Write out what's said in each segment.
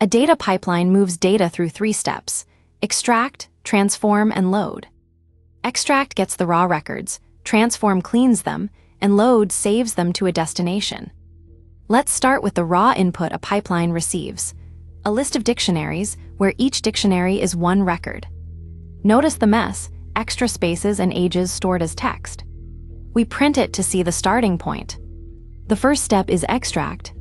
A data pipeline moves data through 3 steps: extract, transform, and load. Extract gets the raw records, transform cleans them, and load saves them to a destination. Let's start with the raw input a pipeline receives: a list of dictionaries where each dictionary is one record. Notice the mess: extra spaces and ages stored as text. We print it to see the starting point. The first step is extract.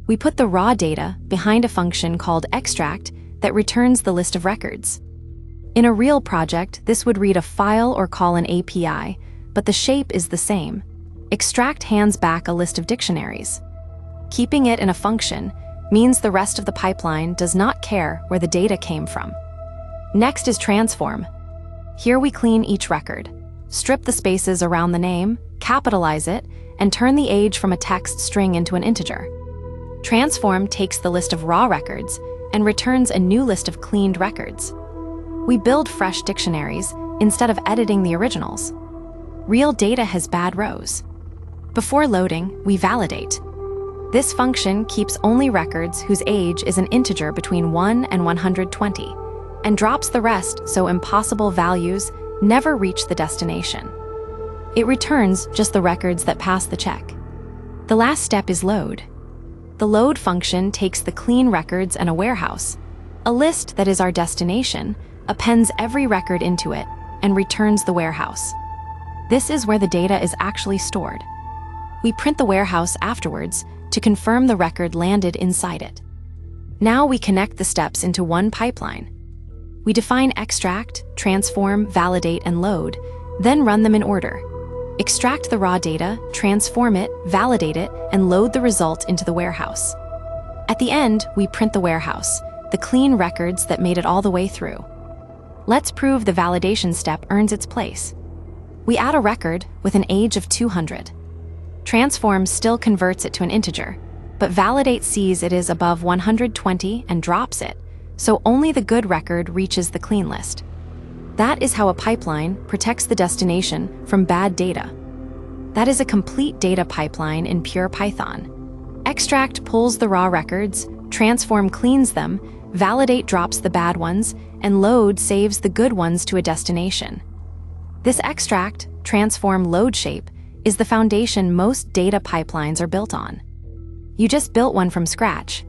We put the raw data behind a function called extract that returns the list of records. In a real project, this would read a file or call an API, but the shape is the same. Extract hands back a list of dictionaries. Keeping it in a function means the rest of the pipeline does not care where the data came from. Next is transform. Here we clean each record, strip the spaces around the name, capitalize it, and turn the age from a text string into an integer. Transform takes the list of raw records and returns a new list of cleaned records. We build fresh dictionaries instead of editing the originals. Real data has bad rows. Before loading, we validate. This function keeps only records whose age is an integer between 1 and 120, and drops the rest so impossible values never reach the destination. It returns just the records that pass the check. The last step is load. The load function takes the clean records and a warehouse. A list that is our destination appends every record into it and returns the warehouse. This is where the data is actually stored. We print the warehouse afterwards to confirm the record landed inside it. Now we connect the steps into one pipeline. We define extract, transform, validate, and load, then run them in order. Extract the raw data, transform it, validate it, and load the result into the warehouse. At the end, we print the warehouse, the clean records that made it all the way through. Let's prove the validation step earns its place. We add a record with an age of 200. Transform still converts it to an integer, but validate sees it is above 120 and drops it, so only the good record reaches the clean list. That is how a pipeline protects the destination from bad data. That is a complete data pipeline in pure Python. Extract pulls the raw records, transform cleans them, validate drops the bad ones, and load saves the good ones to a destination. This extract, transform, load shape is the foundation most data pipelines are built on. You just built one from scratch,